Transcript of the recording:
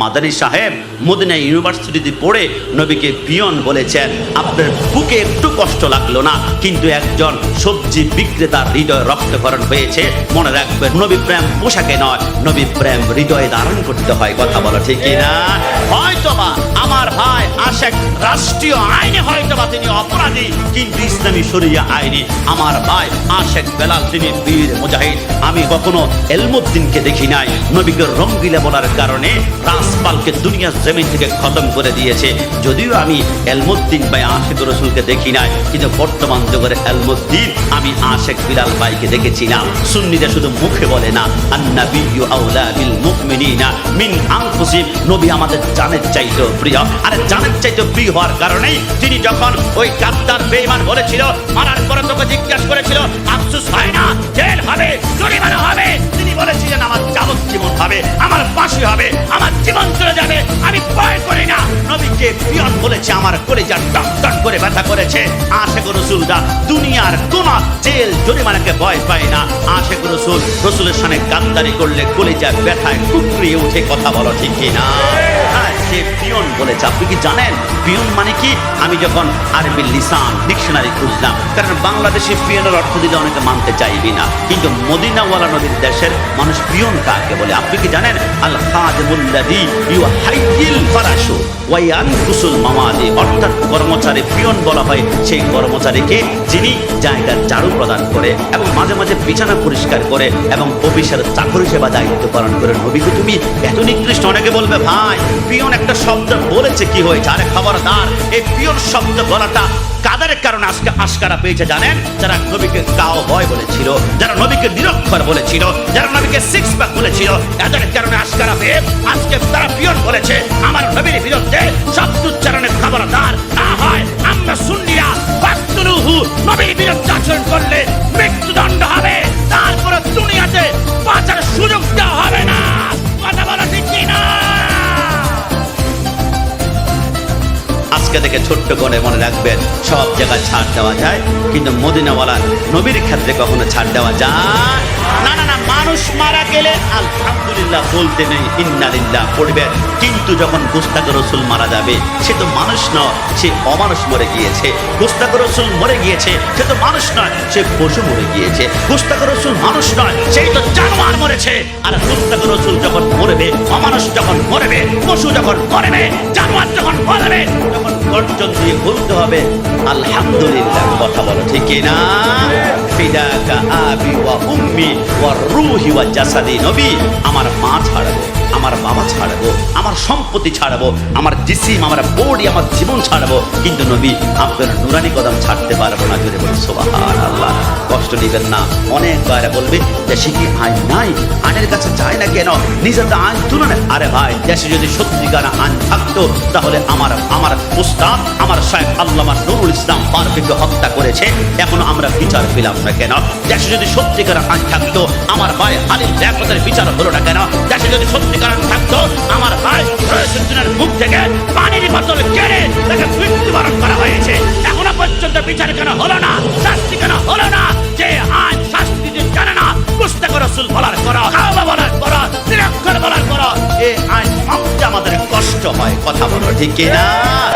মাদানী সাহেব মদিনা ইউনিভার্সিটিতে পড়ে নবীকে পিয়ন বলেছেন। আপনার বুকে একটু কষ্ট লাগলো না, কিন্তু একজন সবজি বিক্রেতার হৃদয় রক্তকরণ হয়েছে। মনে রাখবেন, নবী প্রেম পোশাকে নয়, নবী প্রেম হৃদয়ে ধারণ করতে হয়। কথা বলো ঠিক কিনা? হয়তোবা আমার ভাই আশেক রাষ্ট্রীয় আইনে হয়তোবা তিনি অপরাধী, কিন্তু ইসলামী শরিয়া আইনে আমার ভাই আশেক বেলাল তিনি বীর মুজাহিদ। আমি কখনো এলমুদ্দিনকে দেখি নাই নবীকে রঙ্গিলা বলার কারণে রাসপালকে দুনিয়ার জমিন থেকে খতম করে দিয়েছে। যদিও আমি এলমুদ্দিন ভাই আশেক রসুলকে দেখি নাই, কিন্তু বর্তমান যুগের এলমুদ্দিন আমি আশেক বিলাল ভাইকে দেখেছি না। সুন্নিরা শুধু মুখে বলে না, আন-নাবিয়্যু আওলা বিল মুমিনিনা মিন আনফুসিহিম, নবী আমাদের জানের চাইতেও প্রিয়। আর জানের চাইতেও প্রিয় হওয়ার কারণেই তিনি যখন ওই গাদ্দার বেঈমান বলেছিল, মারার পরে তোকে জিজ্ঞাসা করেছিল আফসোস হয় না, জেল হবে, জরিমানা হবে, তিনি বলেছিলেন আমার যাবজ্জীবন হবে, আমার ফাঁসি হবে, আমার জীবন চলে যাবে, আমি ভয় করি না। নবীকে পিয়ন বলেছে, আমার কলিজা টক টক করে ব্যথা করেছে। আশেক রাসূলরা দুনিয়ার কোন জেল জরিমানাকে ভয় পায় না। আশেক রাসূল রাসূলের সামনে গাদ্দারি করলে কলিজা ব্যথায় কুকড়িয়ে উঠে। কথা বলো ঠিক কিনা? সে পিয়ন বলেছে। আপনি কি জানেন পিয়ন মানে কি? আমি যখন আরবি লিসান ডিকশনারি খুঁজলাম, কারণ বাংলাদেশে পিয়নের অর্থ দিলে অনেকে মানতে চাইবি না, কিন্তু মদিনাওয়ালা নবীর দেশের মানুষ পিয়ন কাকে বলে? আপনি কি জানেন? আল খাদিমুল্লাযী ইউহাইয়িল ফারাশু ওয়া ইয়ানকুসুল মাওয়াদি, অর্থাৎ কর্মচারী পিয়ন বলা হয় সেই কর্মচারীকে যিনি জায়গার ঝাড়ু প্রদান করে এবং মাঝে মাঝে বিছানা পরিষ্কার করে এবং অফিসের চাকর সেবা দায়িত্ব পালন করে। নবীকে তুমি এত নিকৃষ্ট। অনেকে বলবে ভাই পিয়ন একটা শব্দ বলেছে, কি হয়েছে? আরে খবরদার, এই পিয়ন শব্দ বলাটা কাদের কারণে আজকে আশকারা পেয়েছে জানেন? যারা নবীকে কাও ভয় বলেছিল, যারা নবীকে নিরক্ষর বলেছিল, যারা নবীকে সিক্স প্যাক বলেছিল, এদের কারণে আশকারা পেয়ে আজকে তারা পিয়ন বলেছে আমার নবীর বিরুদ্ধে শব্দ উচ্চারণের খবরদার না হয় আমরা সুন্নিরা ফাকতুলুহু, নবীর বিরুদ্ধে আচরণ করলে মৃত্যুদণ্ড হবে, তারপরে দুনিয়াতে বাঁচার সুযোগ দেওয়া হবে না। কথা বলা ঠিক কিনা? আজকে থেকে ছোট্ট করে মনে রাখবেন, সব জায়গায় ছাড় দেওয়া যায়, কিন্তু মদিনাওয়ালা নবীর ক্ষেত্রে কখনো ছাড় দেওয়া যায় না। না না, মানুষ মারা গেলে আলহামদুলিল্লাহ বলতে নেই, ইন্না লিল্লাহ পড়বেন, কিন্তু যখন গোস্তাক রসুল মারা যাবে সে তো মানুষ নয়, সে অমানুষ মরে গিয়েছে। গোস্তাক রসুল মরে গিয়েছে, সে তো মানুষ নয়, সে পশু মরে গিয়েছে। গোস্তাক রসুল মানুষ নয়, সেই তো জানোয়ার মরেছে। আর গোস্তাক রসুল যখন মরবে, অমানুষ যখন মরবে, পশু যখন মরবে, জানোয়ার যখন মরবে, তখন গর্জন দিয়ে বলতে হবে আলহামদুলিল্লাহ। কথা বলো ঠিক না? ফিদাকা আবি ওয়া উম্মি ওয়া রূহি ওয়া জাসাদি, নবী আমার মা ছাড়বো, আমার বাবা ছাড়বো, আমার সম্পত্তি ছাড়বো, আমার জিসিম, আমার বডি, আমার জীবন ছাড়বো, কিন্তু নবী আপনার নুরানি কদম ছাড়তে পারবো না। জোরে বলি সুবহানাল্লাহ। কষ্ট নিবেন না। অনেক বাইরে বলবে দেশে কি আইন নাই, আইনের কাছে যায় না কেন, নিজের তো আইন তুলে নেয়। আরে ভাই, দেশে যদি সত্যিকার আইন থাকতো তাহলে আমার উস্তাদ, আমার শাইখ আল্লামা নুরুল ইসলাম পারভীকে হত্যা করেছে, এখনো আমরা বিচার পেলাম না কেন? দেশে যদি সত্যিকার আইন থাকতো আমার ভাই আলী লিয়াকতের বিচার হলো না কেন? দেশে যদি সত্যিকার আইন থাকতো আমার ভাই রয়্যাসুদ্দিনের মুখ থেকে পানির বোতল কেড়ে তাকে মৃত্যুবরণ করা হয়েছে, এখনো পর্যন্ত বিচার কেন হলো না? শাস্তি কেন হলো না? যে আইন শাস্তি জানে না, গোস্তাক রাসূল বলার করো, কাবা বলার করো, নিরক্ষর বলার করো, এই আইন মানতে আমাদের কষ্ট হয়। কথা বলো ঠিক কিনা?